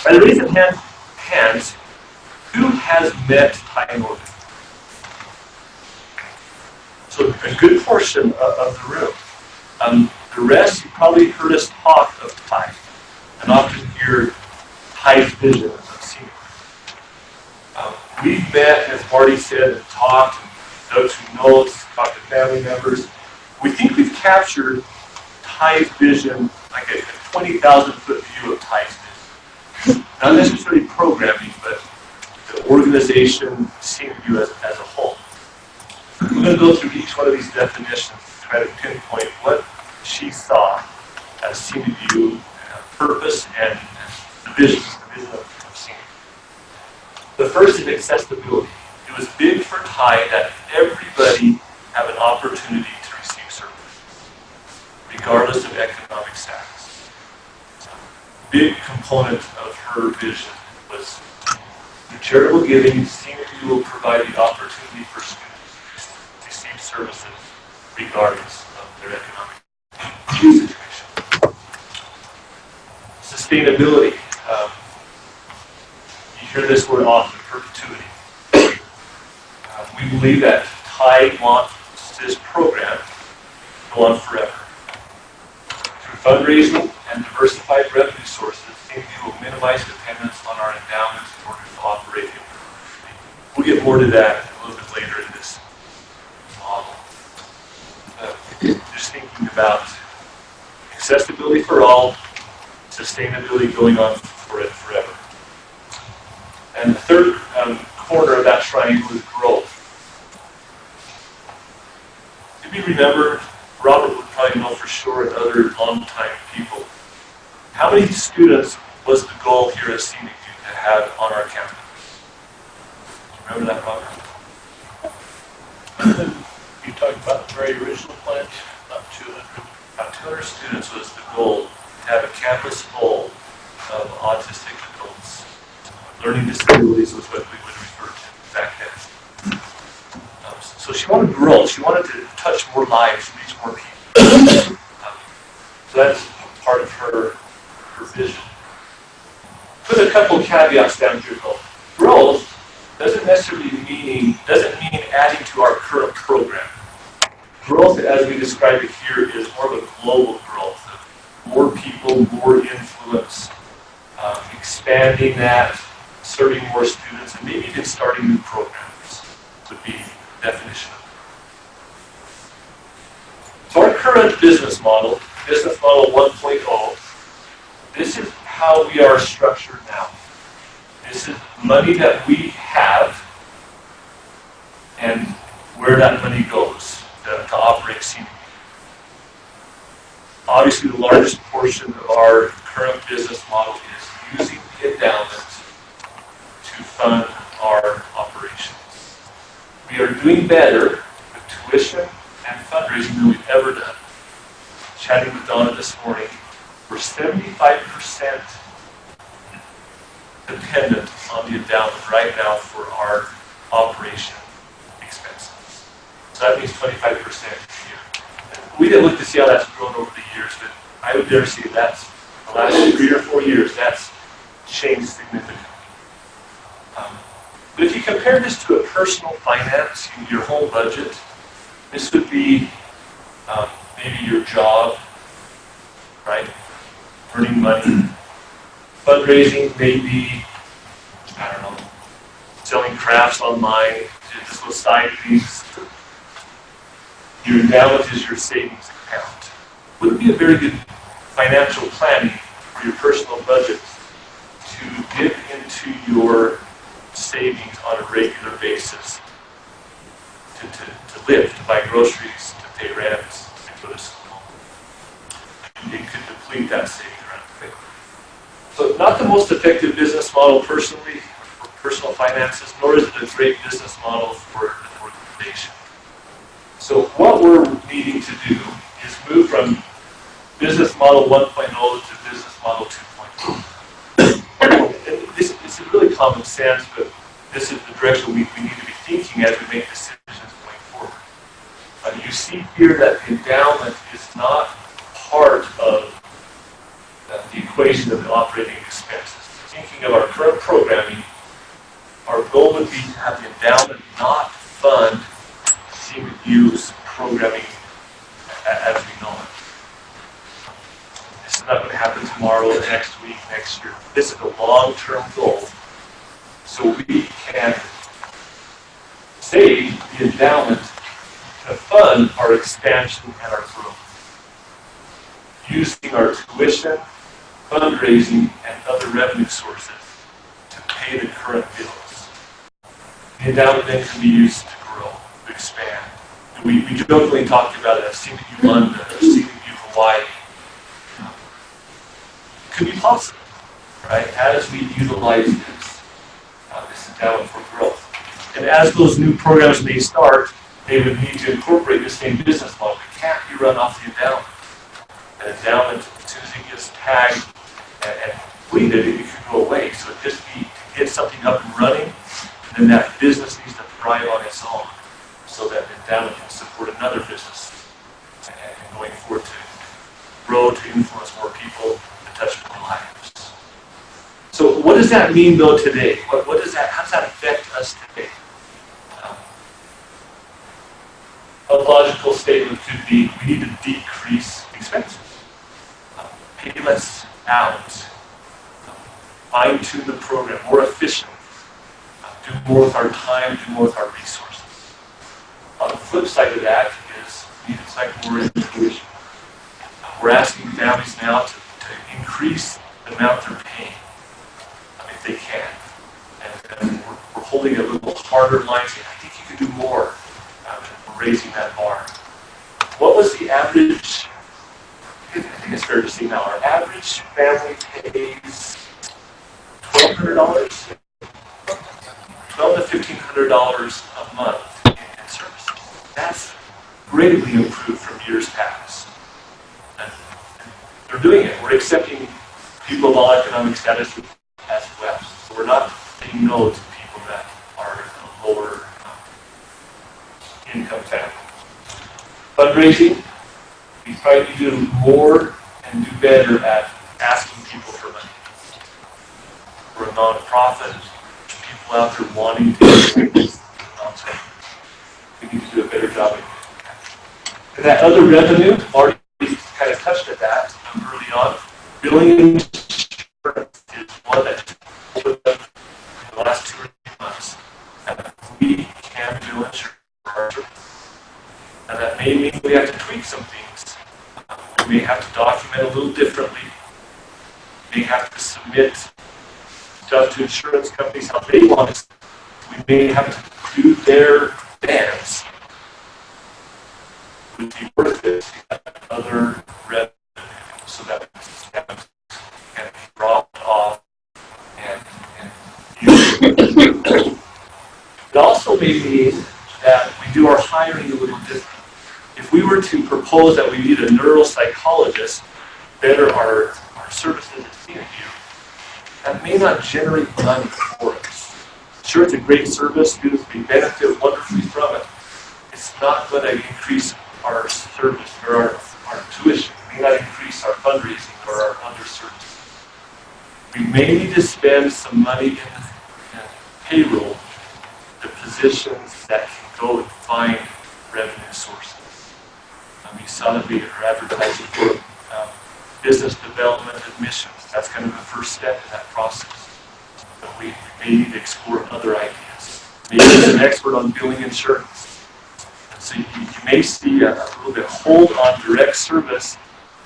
By the raise of hands, who has met Ty Morgan? So a good portion of the room. The rest, you probably heard us talk of Ty, and often hear Ty's vision of senior. We've met, as Marty said, and talked, and those who know us, talked to family members. We think we've captured Ty's vision, like a 20,000-foot view of Ty's vision. Not necessarily programming, but the organization, senior view as a whole. We're going to go through each one of these definitions to try to pinpoint what she saw as senior view, purpose, and the vision of senior. The first is accessibility. It was big for Ty that everybody have an opportunity to receive service, regardless of economic status. Big component of her vision was through charitable giving, senior view will provide the opportunity for students to receive services regardless of their economic situation. Sustainability. You hear this word often, perpetuity. We believe that Ty wants this program to go on forever. Through fundraising and diversified revenue sources, senior view will minimize dependence on our endowments in order to operate the university. We'll get more to that a little bit later in this model. Just thinking about accessibility for all, sustainability going on forever. And the third corner of that triangle is growth. If you remember, Robert would probably know for sure, and other long-time people, how many students was the goal here at Scenic View to have on our campus? Remember that, Robert? You talked about the very original plan, about 200. About 200 students was the goal, to have a campus full of autistic adults. Learning disabilities was what we would refer to back then. So she wanted growth. She wanted to touch more lives, reach more people. So that's part of her vision. Put a couple of caveats down here though. Growth doesn't necessarily mean adding to our current program. Growth, as we describe it here, is more of a global growth. More people, more influence, expanding that, serving more students, and maybe even starting new programs would be the definition of it. So our current business model 1.0, this is how we are structured now. This is money that we have and where that money goes to operate Scenic View. Obviously, the largest portion of our current business model is using the endowment to fund our operations. We are doing better with tuition and fundraising than we've ever done. Chatting with Donna this morning, we're 75% dependent on the endowment right now for our operation expenses. So that means 25% a year. We didn't look to see how that's grown over the years, but I would dare say that's the last 3 or 4 years, that's changed significantly. But if you compare this to a personal finance, your whole budget, this would be maybe your job, right? Earning money. Fundraising may be, I don't know, selling crafts online, just little side things. Your endowment is your savings account. Would it be a very good financial planning for your personal budget to dip into your savings on a regular basis to live, to buy groceries, to pay rent, to go to school? It could deplete that savings rather quickly. So not the most effective business model personally for personal finances, nor is it a great business model for an organization. So what we're needing to do is move from business model 1.0 to business model 2.0. And this is really common sense, but this is the direction we need to be thinking as we make decisions going forward. You see here that the endowment is not part of the equation of the operating expenses. Thinking thinking of our current programming, our goal would be to have the endowment not fund CMU's programming as we know it. This is not going to happen tomorrow, next week, next year. This is a long-term goal. So we can save the endowment to fund our expansion and our growth, using our tuition, fundraising, and other revenue sources to pay the current bills. The endowment then can be used to grow, to expand. And we jokingly talked about it as CMU London or CMU Hawaii. It could be possible, right, as we utilize this endowment for growth. And as those new programs may start, they would need to incorporate the same business model. It can't be run off the endowment. An endowment, as soon as it gets tagged and completed, it could go away. So it just be to get something up and running, and then that business needs to thrive on its own, so that the endowment can support another business and going forward to grow, to influence more people, to touch more lives. So what does that mean though today? What does that? How does that affect us today? A logical statement could be we need to decrease expenses, pay less out, fine-tune the program, more efficient, do more with our time, do more with our resources. On the flip side of that is we need to cycle more intuition. We're asking families now to increase the amount they're paying, if they can. And we're holding a little harder line, saying, I think you could do more. We're raising that bar. What was the average? I think it's fair to say now, our average family pays $1,200, $1,200 to $1,500 a month in services. That's greatly improved from years past. And they're doing it. We're accepting people of all economic status as well. So we're not saying no to people that are a lower income family. Fundraising, we try to do more and do better at asking people for money. We're a nonprofit. There's people out there wanting to do nonprofit. We need to do a better job of doing that. And that other revenue, Marty kind of touched at that early on. Billing insurance is one that opened up in the last 2 or 3 months. And we can bill insurance for our service. And that may mean we have to tweak some things. We may have to document a little differently. We may have to submit stuff to insurance companies how they want us. We may have to do their bands. It would be worth it to have other revenue so that we can drop off and use it. It also may mean that we do our hiring a little different. If we were to propose that we need a neuropsychologist to better our services at CMU, that may not generate money for us. Sure, it's a great service, students may benefit wonderfully from it. It's not going to increase our service or our tuition. It may not increase our fundraising or our other services. We may need to spend some money in payroll, the positions that can go and find revenue sources. You saw that we are advertising for business development admissions. That's kind of the first step in that process. But we may need to explore other ideas. Maybe as an expert on billing insurance. And so you may see a little bit hold on direct service,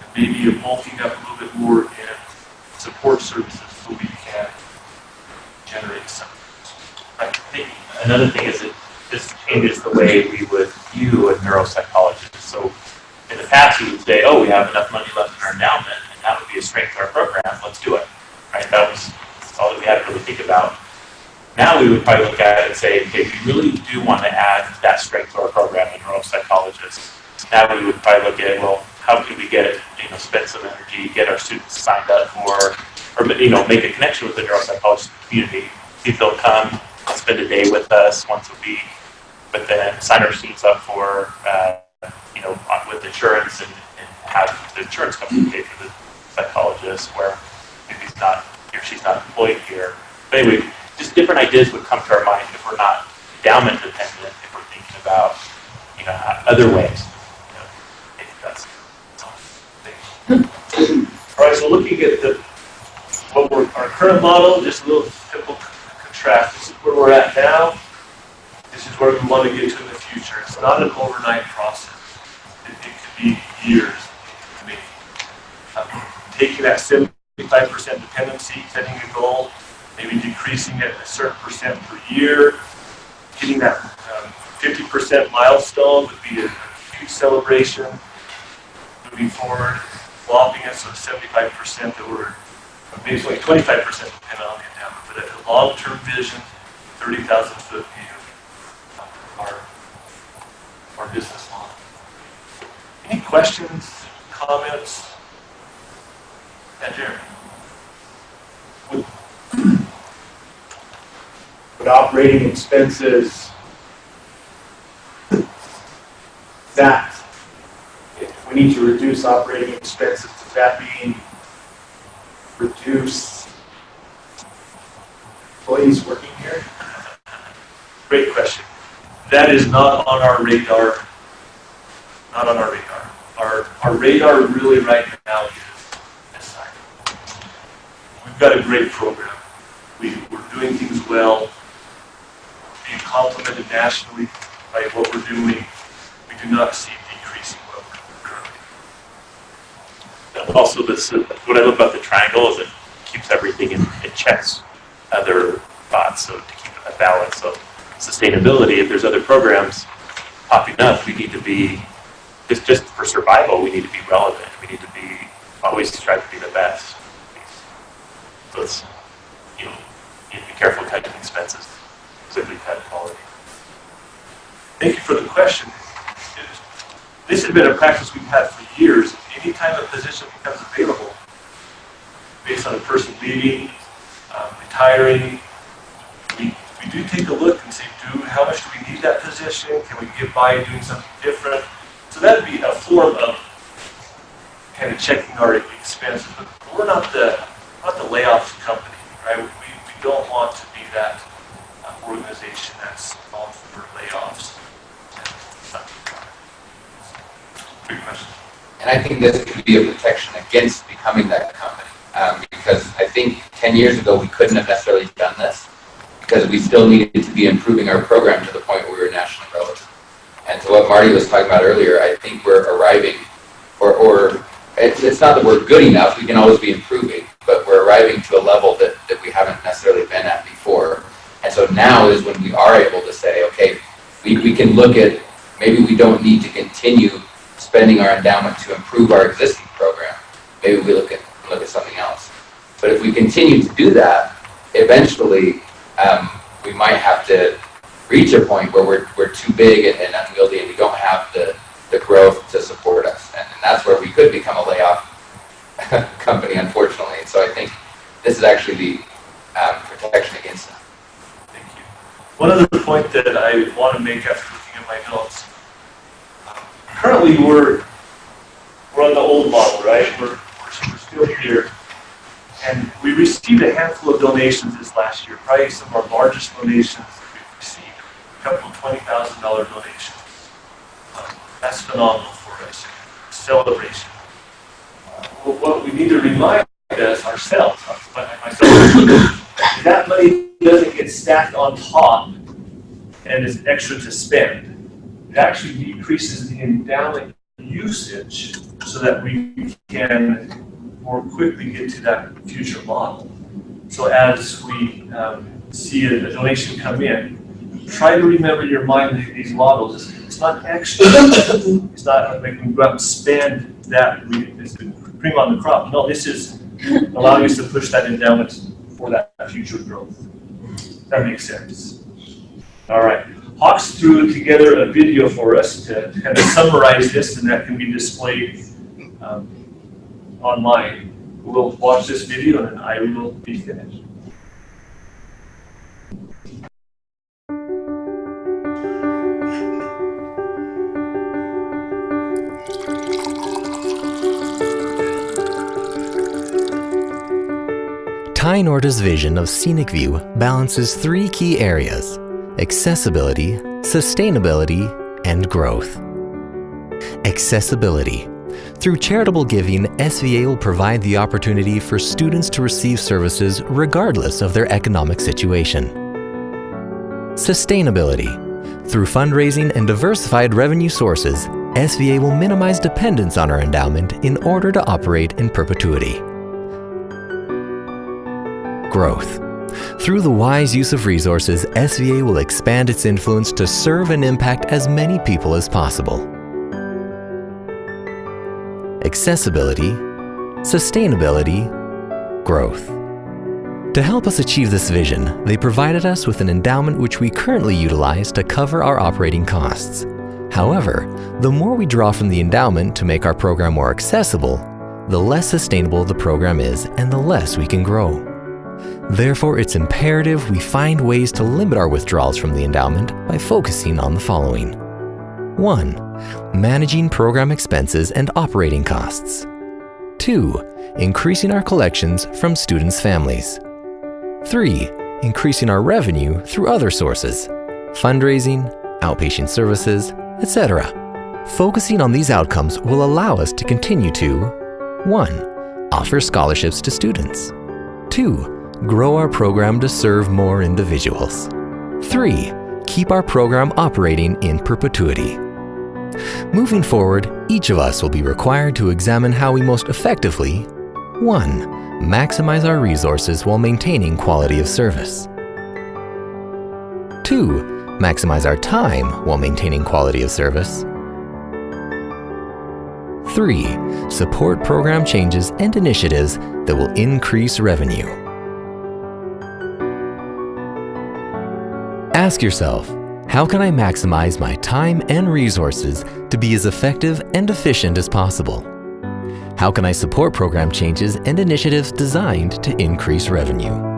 and maybe a bulking up a little bit more in support services so we can generate some. I think another thing is that this changes the way we would view a neuropsychologist. So in the past, we would say, oh, we have enough money left in our endowment, and that would be a strength to our program, let's do it. Right? That's all that we had to really think about. Now we would probably look at it and say, okay, we really do want to add that strength to our program, a neuropsychologist. Now we would probably look at, well, how can we get it, spend some energy, get our students signed up for, or make a connection with the neuropsychologist community, see if they'll come, spend a day with us once a week, but then sign our students up for, with insurance and have the insurance company pay for the psychologist, where maybe it's not if she's not employed here. But anyway, just different ideas would come to our mind if we're not endowment dependent, if we're thinking about, other ways. Maybe that's All right, so looking at our current model, just a little typical contrast. This is where we're at now. This is where we want to get to in the future. It's not an overnight process. It could be years. Maybe. Taking that 75% dependency, setting a goal, maybe decreasing it a certain percent per year, hitting that 50% milestone would be a huge celebration. Moving forward, flopping it so 75% that we're maybe it's like 25% dependent on the endowment, but a long-term vision, 30,000 foot view of our business model. Any questions, comments? Yeah, Jeremy. Would operating expenses that if we need to reduce operating expenses, does that mean reduce employees working here? Great question. That is not on our radar. Not on our radar. Our radar really right now is this side. We've got a great program. We're doing things well, being complimented nationally by what we're doing. We do not see decreasing what we're currently. also what I love about the triangle is it keeps everything in checks other thoughts, so to keep a balance of sustainability. If there's other programs popping up, we need to be just for survival. We need to be relevant. We need to be always strive to be the best. So it's you need to be careful cutting expenses, particularly cut quality. Thank you for the question. This has been a practice we've had for years. Anytime a position becomes available, based on a person leaving, retiring, we do take a look and say, how much do we need that position? Can we get by doing something different? So that would be a form of kind of checking our expenses. But we're not the layoffs company, right? We don't want to be that organization that's called for layoffs. Good question. And I think this could be a protection against becoming that company. Because I think 10 years ago we couldn't have necessarily done this because we still needed to be improving our program to the point where we were nationally relevant. And to what Marty was talking about earlier, I think we're arriving, or it's not that we're good enough, we can always be improving, but we're arriving to a level that we haven't necessarily been at before. And so now is when we are able to say, okay, we can look at, maybe we don't need to continue spending our endowment to improve our existing program. Maybe we look at something else. But if we continue to do that, eventually we might have to reach a point where we're too big and unwieldy and we don't have the growth to support us. And that's where we could become a layoff company, unfortunately. And so I think this is actually the protection against that. Thank you. One other point that I want to make after looking at my notes. Currently, we're on the old model, right? We're still here. And we received a handful of donations this last year, probably some of our largest donations that we've received, a couple of $20,000 donations. That's phenomenal for us. Celebration. What we need to remind us ourselves, that money doesn't get stacked on top and is extra to spend. It actually decreases the endowment usage so that we can more quickly get to that future model. So as we see a donation come in, try to remember your mind these models. It's not extra. It's not like we go out and spend that. It's the cream on the crop. No, this is allowing us to push that endowment for that future growth. That makes sense. All right. Hawks threw together a video for us to kind of summarize this, and that can be displayed online. We'll watch this video, and then I will be finished. High Norda's vision of Scenic View balances three key areas: accessibility, sustainability, and growth. Accessibility. Through charitable giving, SVA will provide the opportunity for students to receive services regardless of their economic situation. Sustainability. Through fundraising and diversified revenue sources, SVA will minimize dependence on our endowment in order to operate in perpetuity. Growth. Through the wise use of resources, SVA will expand its influence to serve and impact as many people as possible. Accessibility, sustainability, growth. To help us achieve this vision, they provided us with an endowment which we currently utilize to cover our operating costs. However, the more we draw from the endowment to make our program more accessible, the less sustainable the program is and the less we can grow. Therefore, it's imperative we find ways to limit our withdrawals from the endowment by focusing on the following. 1. Managing program expenses and operating costs. 2. Increasing our collections from students' families. 3. Increasing our revenue through other sources, fundraising, outpatient services, etc. Focusing on these outcomes will allow us to continue to 1. Offer scholarships to students. 2. Grow our program to serve more individuals. 3. Keep our program operating in perpetuity. Moving forward, each of us will be required to examine how we most effectively 1. Maximize our resources while maintaining quality of service. 2. Maximize our time while maintaining quality of service. 3. Support program changes and initiatives that will increase revenue. Ask yourself, how can I maximize my time and resources to be as effective and efficient as possible? How can I support program changes and initiatives designed to increase revenue?